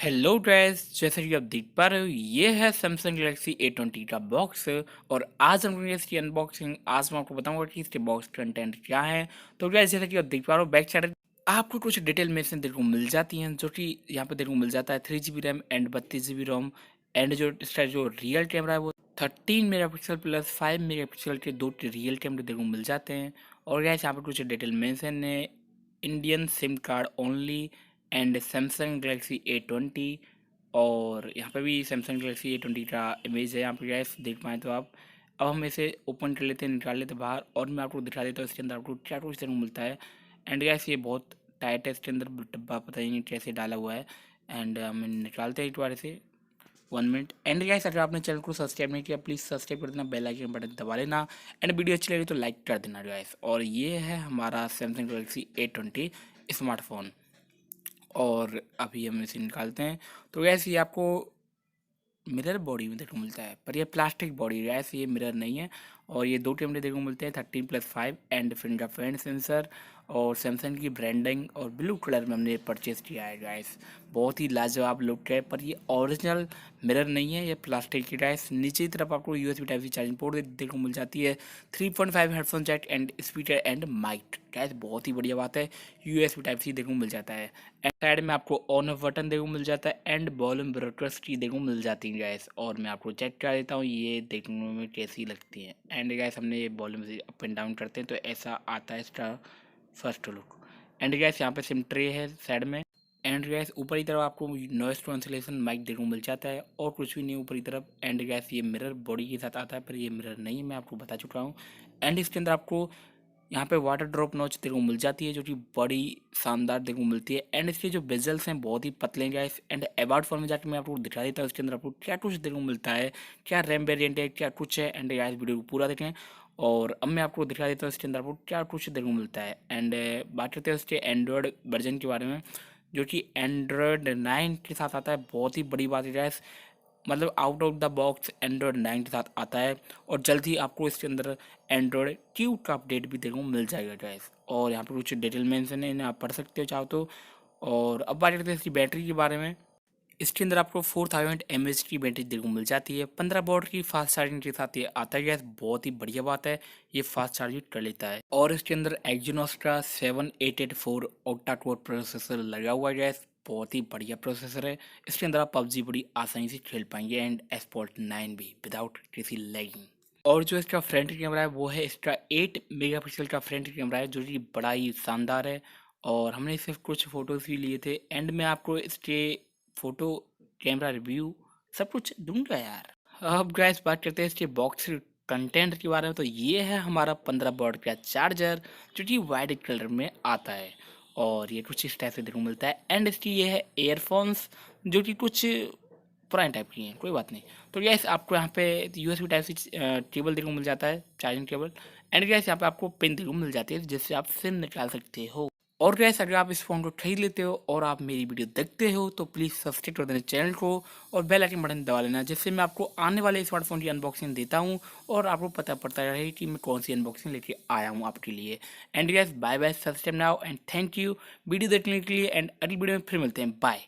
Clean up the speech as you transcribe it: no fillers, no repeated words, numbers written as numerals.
Hello guys, जैसा कि आप देख पा रहे हो ये है सैमसंग गैलेक्सी A20 का बॉक्स। और आज हम करेंगे इसकी अनबॉक्सिंग। आज मैं आपको बताऊंगा कि इसके बॉक्स कंटेंट क्या है। तो गाइस, जैसा कि आप देख पा रहे हो बैक साइड आपको कुछ डिटेल मेंशन देखने को मिल जाती हैं, जो कि यहाँ पे देखने को मिल जाता है 3 GB RAM and 32 GB ROM. And जो इसका जो रियल कैमरा है वो 13 मेगापिक्सल प्लस 5 मेगापिक्सल के दो रियल कैमरे देखने को मिल जाते हैं। और गाइस यहाँ पे कुछ डिटेल मेंशन है, Indian SIM card only and Samsung Galaxy A20। और यहाँ पे भी सैमसंग गैलेक्सी A20 का इमेज है, यहाँ पे गैस देख पाएँ तो आप। अब हम इसे ओपन कर लेते हैं, निकाल लेते हैं बाहर, और मैं आपको दिखा देता हूँ इसके अंदर आपको क्या कुछ देखने को मिलता है। एंड गैस ये बहुत टाइट है, इसके अंदर डब्बा पता ही नहीं कैसे डाला हुआ है। एंड हम निकालते हैं एक बार से 1 मिनट। एंड गाइस, अगर आपने चैनल को सब्सक्राइब नहीं किया प्लीज़ सब्सक्राइब कर देना, बेल आइकन बटन दबा लेना। एंड वीडियो अच्छी लगी तो लाइक कर देना गाइस। और ये है हमारा सैमसंग गैलेक्सी A20 स्मार्टफोन। और अभी हम इसे निकालते हैं तो गैस ये आपको मिरर बॉडी में देखने को मिलता है, पर ये प्लास्टिक बॉडी गैस, ये मिरर नहीं है। और ये दो कैमरे देखने को मिलते हैं 13+5 एंड फिंगरप्रिंट सेंसर और सैमसंग की ब्रांडिंग, और ब्लू कलर में हमने परचेज किया है गैस। बहुत ही लाजवाब लुक है, पर ये ओरिजिनल मिरर नहीं है, ये प्लास्टिक की गैस। नीचे की तरफ आपको USB type C charging port देखने को मिल जाती है, 3.5 headphone jack and speaker and mic गैस। बहुत ही बढ़िया बात है, USB टाइप सी देखने को मिल जाता है। एंड साइड में आपको ऑन ऑफ बटन देखने को मिल जाता है एंड वॉल्यूम ब्रॉडकास्ट की देखने को मिल जाती है गैस। और मैं आपको चेक कर देता हूँ ये देखने में कैसी लगती है। एंड गैस हमने ये वॉल्यूम से अप एंड डाउन करते हैं तो ऐसा आता है इसका फर्स्ट लुक। एंड गैस यहाँ पे सिम ट्रे है साइड में। एंड गैस ऊपर की तरफ आपको नॉइस कैंसलेशन माइक देखने को मिल जाता है, और कुछ भी नहीं ऊपर की तरफ। एंड गैस ये मिरर बॉडी के साथ आता है, पर ये मिरर नहीं है, मैं आपको बता चुका हूँ। एंड इसके अंदर आपको यहाँ पे वाटर ड्रॉप नॉच देखने को मिल जाती है, जो कि बड़ी शानदार देखने को मिलती है। एंड इसके जो बेजल्स हैं बहुत ही पतले हैं गाइस। एंड अबाउट फॉर में जाकर मैं आपको दिखा देता हूँ इसके अंदर आपको क्या कुछ देखने को मिलता है, क्या रैम वेरिएंट है, क्या कुछ है। एंड गाइस वीडियो को पूरा देखें। और अब मैं आपको दिखा देता हूँ इसके अंदर आपको क्या कुछ देखने को मिलता है। एंड बात करते हैं उसके एंड्रॉयड वर्जन के बारे में, जो कि एंड्रॉयड 9 के साथ आता है। बहुत ही बड़ी बात है गाइस, मतलब out of the box Android 9 के साथ आता है। और जल्द ही आपको इसके अंदर एंड्रॉयड क्यू का अपडेट भी देखने को मिल जाएगा गाइस। और यहाँ पर कुछ डिटेल मेंशन है, इन्हें आप पढ़ सकते हो चाहो तो। और अब बात करते हैं इसकी बैटरी के बारे में। इसके अंदर आपको 4000 mAh की बैटरी देखने को मिल जाती है, 15 वॉट की फास्ट चार्जिंग के साथ ये आता है गैस। बहुत ही बढ़िया बात है, ये फास्ट चार्जिंग कर लेता है। और इसके अंदर एक्जिनोस का 7884 ऑक्टा कोर प्रोसेसर लगा हुआ है गैस। बहुत ही बढ़िया प्रोसेसर है, इसके अंदर आप पबजी बड़ी आसानी से खेल पाएंगे एंड एस्पॉल्ट 9 भी विदाउट किसी लैगिंग। और जो इसका फ्रंट कैमरा है वो है इसका 8 मेगापिक्सल का फ्रंट कैमरा है, जो कि बड़ा ही शानदार है। और हमने सिर्फ कुछ फ़ोटोज़ भी लिए थे। एंड में आपको इसके फ़ोटो, कैमरा रिव्यू सब कुछ दूंगा यार। अब गैस बात करते हैं इसके बॉक्स कंटेंट के बारे में। तो ये है हमारा 15 वॉट का चार्जर, जो कि वाइट कलर में आता है। और ये कुछ इस टाइप से देखने को मिलता है। एंड इसकी ये है एयरफोन्स, जो कि कुछ पुराने टाइप की हैं, कोई बात नहीं। तो गैस आपको यहाँ पे USB टाइप सी केबल देखने को मिल जाता है, चार्जिंग केबल। एंड गैस यहाँ पे आपको पिन देखने को मिल जाती है, जिससे आप सिम निकाल सकते हो। और गैस अगर आप इस फ़ोन को खरीद लेते हो और आप मेरी वीडियो देखते हो तो प्लीज़ सब्सक्राइब कर देना चैनल को, और बेल आइकन बटन दबा लेना, जिससे मैं आपको आने वाले स्मार्टफोन की अनबॉक्सिंग देता हूँ और आपको पता पड़ता रहे कि मैं कौन सी अनबॉक्सिंग लेके आया हूँ आपके लिए। And guys bye bye, subscribe now and thank you video देखने के लिए। एंड अगली वीडियो में फिर मिलते हैं, बाय।